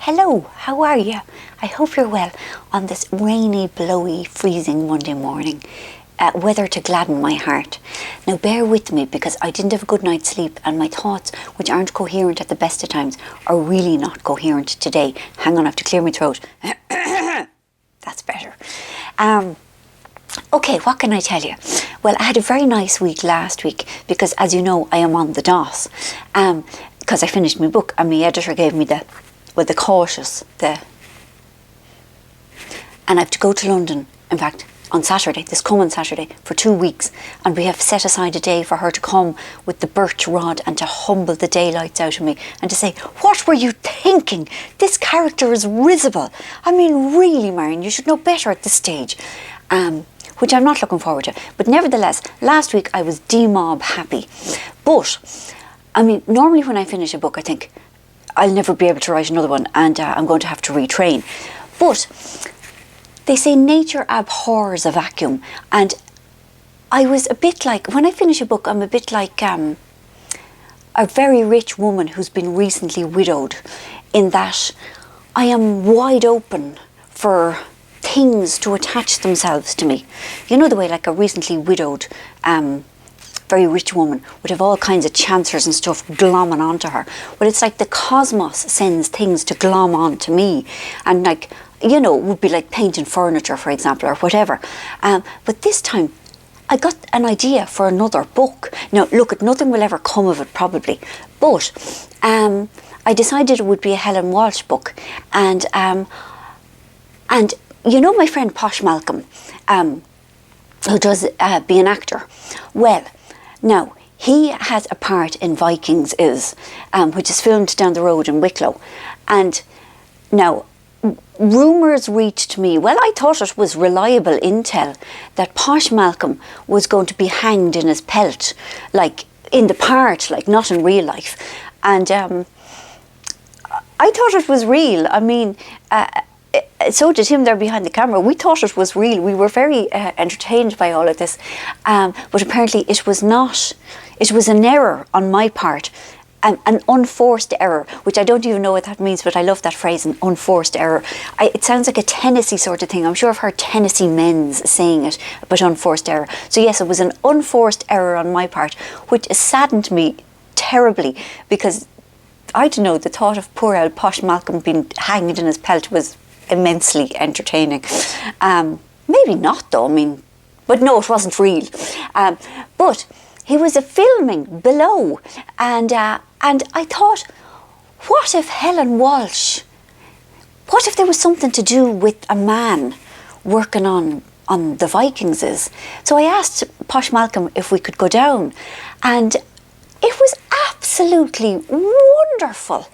Hello, how are you? I hope you're well on this rainy, blowy, freezing Monday morning. Weather to gladden my heart. Now bear with me because I didn't have a good night's sleep and my thoughts, which aren't coherent at the best of times, are really not coherent today. Hang on, I have to clear my throat. That's better. Okay, what can I tell you? Well, I had a very nice week last week because, as you know, I am on the DOS. Because I finished my book and my editor gave me the cautious, and I have to go to London, in fact, on Saturday, this coming Saturday, for 2 weeks, and we have set aside a day for her to come with the birch rod and to humble the daylights out of me and to say, what were you thinking? This character is risible. I mean, really, Marian, you should know better at this stage. Which I'm not looking forward to. But nevertheless, last week I was demob happy. But, I mean, normally when I finish a book, I think, I'll never be able to write another one and I'm going to have to retrain. But they say nature abhors a vacuum, and I was a bit like, when I finish a book, I'm a bit like a very rich woman who's been recently widowed, in that I am wide open for things to attach themselves to me. You know the way like a recently widowed very rich woman would have all kinds of chancers and stuff glomming onto her. Well, it's like the cosmos sends things to glom onto me, and like, you know, it would be like painting furniture, for example, or whatever. But this time I got an idea for another book. Now look, nothing will ever come of it probably, but I decided it would be a Helen Walsh book, and you know my friend Posh Malcolm, who does be an actor. Well, now he has a part in Vikings, which is filmed down the road in Wicklow, and now rumours reached me. Well, I thought it was reliable intel that Posh Malcolm was going to be hanged in his pelt, like in the part, like not in real life, and I thought it was real. I mean, so did him there behind the camera. We thought it was real. We were very entertained by all of this. But apparently it was not. It was an error on my part. An unforced error, which I don't even know what that means, but I love that phrase, an unforced error. It sounds like a Tennessee sort of thing. I'm sure I've heard Tennessee men's saying it, but unforced error. So yes, it was an unforced error on my part, which saddened me terribly because, I don't know, the thought of poor old Posh Malcolm being hanged in his pelt was immensely entertaining. Maybe not though, I mean, but no, it wasn't real. But he was filming below, and I thought, what if Helen Walsh, what if there was something to do with a man working on the Vikings is? So I asked Posh Malcolm if we could go down, and it was absolutely wonderful.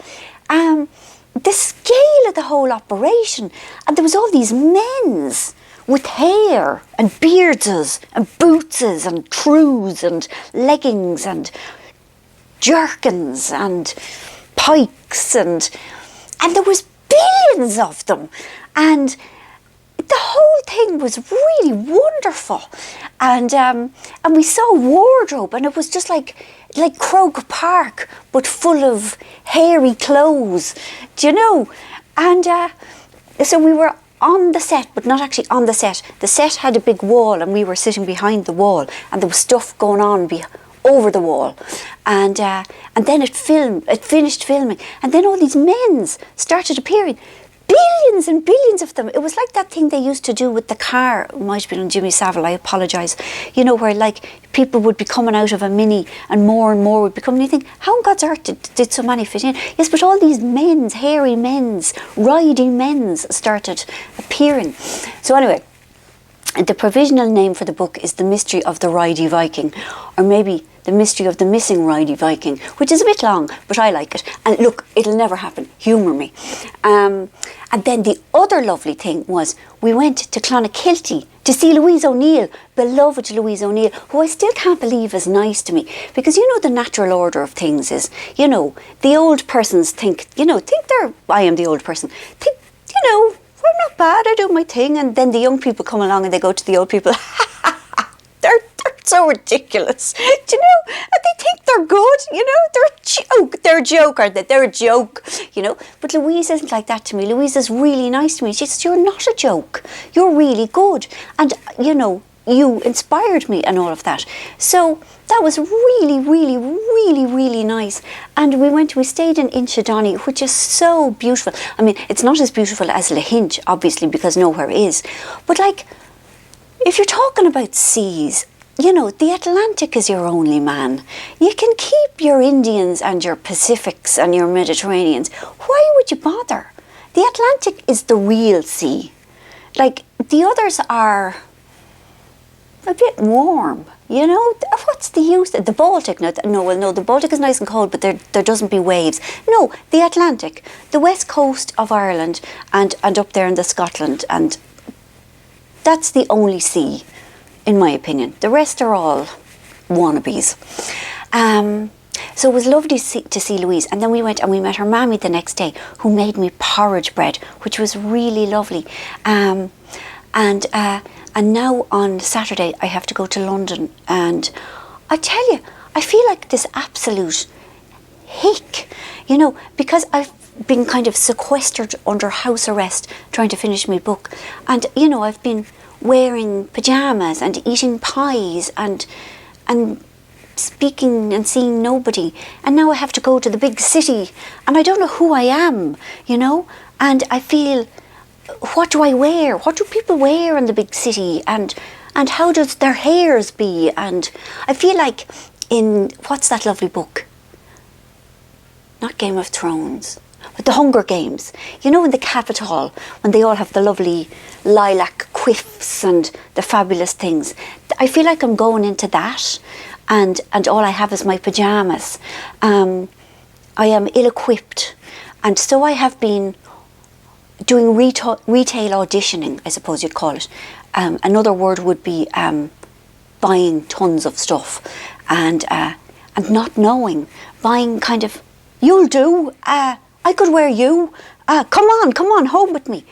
The scale of the whole operation, and there was all these men's with hair and beardses and bootses and trews and leggings and jerkins and pikes, and there was billions of them, and the whole thing was really wonderful, and we saw a wardrobe, and it was just like Croke Park, but full of hairy clothes, do you know? And so we were on the set, but not actually on the set. The set had a big wall, and we were sitting behind the wall, and there was stuff going on over the wall, and then it finished filming, and then all these men's started appearing. Billions and billions of them. It was like that thing they used to do with the car. It might have been on Jimmy Savile, I apologise. You know, where like people would be coming out of a Mini and more would be coming. And you think, how on God's earth did so many fit in? Yes, but all these men's, hairy men's, riding men's started appearing. So anyway, the provisional name for the book is The Mystery of the Ridey Viking, or maybe The Mystery of the Missing Ridey Viking, which is a bit long, but I like it. And look, it'll never happen. Humour me. And then the other lovely thing was we went to Clonakilty to see Louise O'Neill, beloved Louise O'Neill, who I still can't believe is nice to me. Because you know the natural order of things is, you know, the old persons think I am the old person. Think, you know, I'm not bad, I do my thing. And then the young people come along and they go to the old people, they're so ridiculous. Do you know? And they think they're good, you know? They're a joke. They're a joke, aren't they? They're a joke, you know? But Louise isn't like that to me. Louise is really nice to me. She says, you're not a joke. You're really good. And, you know, you inspired me and all of that. So that was really, really, really, really nice. And we stayed in Inchydoney, which is so beautiful. I mean, it's not as beautiful as Lahinch, obviously, because nowhere is. But like, if you're talking about seas, you know, the Atlantic is your only man. You can keep your Indians and your Pacifics and your Mediterraneans. Why would you bother? The Atlantic is the real sea. Like, the others are a bit warm, you know. What's the use? The Baltic, no, the Baltic is nice and cold, but there doesn't be waves. No, the Atlantic, the west coast of Ireland and up there in the Scotland, and that's the only sea, in my opinion. The rest are all wannabes. So it was lovely to see Louise, and then we went and we met her mammy the next day, who made me porridge bread, which was really lovely. And now on Saturday I have to go to London, and I tell you, I feel like this absolute hick, you know, because I've been kind of sequestered under house arrest trying to finish my book, and you know, I've been wearing pyjamas and eating pies and speaking and seeing nobody, and now I have to go to the big city and I don't know who I am, you know, and I feel, what do I wear? What do people wear in the big city? And how does their hairs be? And I feel like in, what's that lovely book? Not Game of Thrones, but The Hunger Games. You know, in the Capitol, when they all have the lovely lilac quiffs and the fabulous things. I feel like I'm going into that, and all I have is my pyjamas. I am ill-equipped, and so I have been doing retail auditioning, I suppose you'd call it. Another word would be buying tons of stuff and not knowing, buying kind of, you'll do, I could wear you, come on, home with me.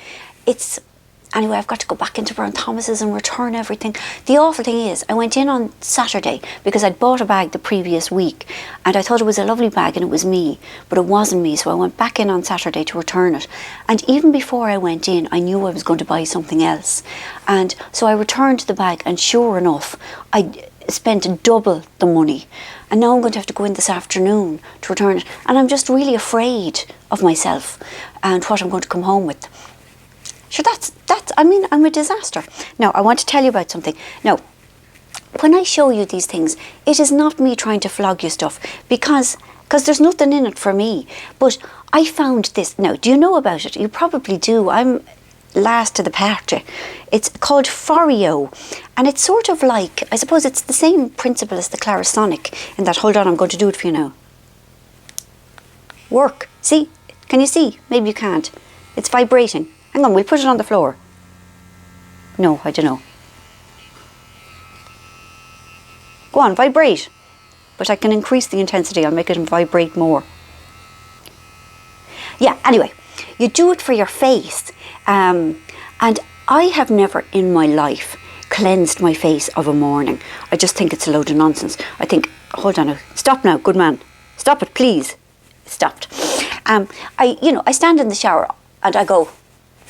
Anyway, I've got to go back into Brown Thomas's and return everything. The awful thing is, I went in on Saturday because I'd bought a bag the previous week and I thought it was a lovely bag and it was me, but it wasn't me, so I went back in on Saturday to return it. And even before I went in, I knew I was going to buy something else. And so I returned the bag, and sure enough, I spent double the money. And now I'm going to have to go in this afternoon to return it. And I'm just really afraid of myself and what I'm going to come home with. Sure, I mean, I'm a disaster. Now, I want to tell you about something. Now, when I show you these things, it is not me trying to flog you stuff, because there's nothing in it for me. But I found this. Now, do you know about it? You probably do. I'm last to the party. It's called Foreo, and it's sort of like, I suppose it's the same principle as the Clarisonic, in that, hold on, I'm going to do it for you now. Work. See? Can you see? Maybe you can't. It's vibrating. Hang on, we'll put it on the floor. No, I don't know. Go on, vibrate. But I can increase the intensity. I'll make it vibrate more. Yeah, anyway, you do it for your face. And I have never in my life cleansed my face of a morning. I just think it's a load of nonsense. I think, hold on now. Stop now, good man. Stop it, please. It stopped. I stand in the shower and I go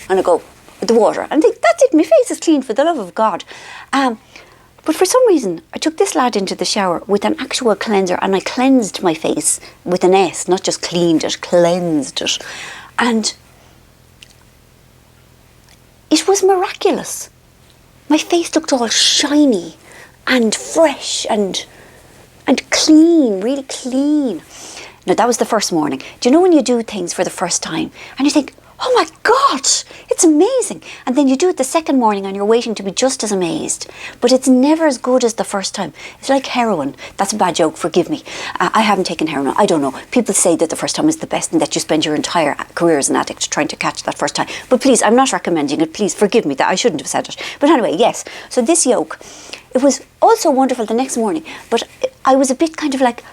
with the water and think, that's it, my face is clean, for the love of God. But for some reason, I took this lad into the shower with an actual cleanser, and I cleansed my face with an S, not just cleaned it, cleansed it. And it was miraculous. My face looked all shiny and fresh and clean, really clean. Now, that was the first morning. Do you know when you do things for the first time and you think, oh my God, it's amazing. And then you do it the second morning and you're waiting to be just as amazed. But it's never as good as the first time. It's like heroin. That's a bad joke, forgive me. I haven't taken heroin, I don't know. People say that the first time is the best and that you spend your entire career as an addict trying to catch that first time. But please, I'm not recommending it. Please forgive me, that I shouldn't have said it. But anyway, yes. So this yoke, it was also wonderful the next morning. But I was a bit kind of like,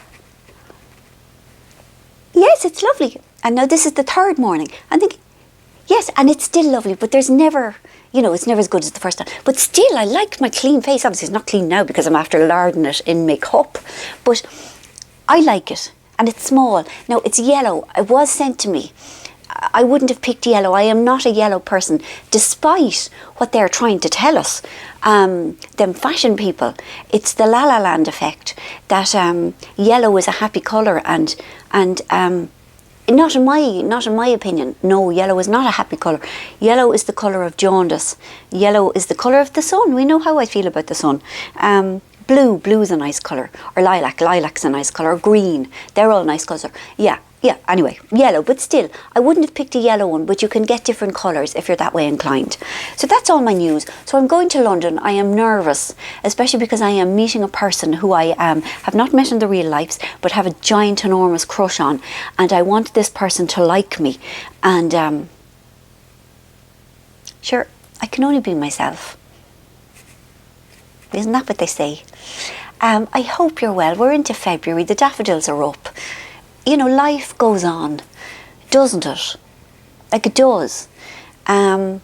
yes, it's lovely. And now this is the third morning. I'm thinking, yes, and it's still lovely, but there's never, You know, it's never as good as the first time. But still, I like my clean face. Obviously, it's not clean now because I'm after larding it in makeup. But I like it. And it's small. Now, it's yellow. It was sent to me. I wouldn't have picked yellow. I am not a yellow person, despite what they're trying to tell us. Them fashion people. It's the La La Land effect, that yellow is a happy colour, and not in my opinion. No, yellow is not a happy colour. Yellow is the colour of jaundice. Yellow is the colour of the sun. We know how I feel about the sun. Blue is a nice colour. Or lilac's a nice colour. Or green, they're all nice colours. Yeah, anyway, yellow, but still, I wouldn't have picked a yellow one, but you can get different colours if you're that way inclined. So that's all my news. So I'm going to London. I am nervous, especially because I am meeting a person who I have not met in the real lives, but have a giant, enormous crush on, and I want this person to like me. And sure, I can only be myself. Isn't that what they say? I hope you're well. We're into February. The daffodils are up. You know, life goes on, doesn't it? Like it does. And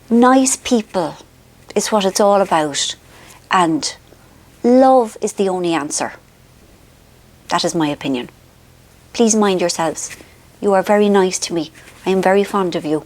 nice people is what it's all about. And love is the only answer. That is my opinion. Please mind yourselves. You are very nice to me. I am very fond of you.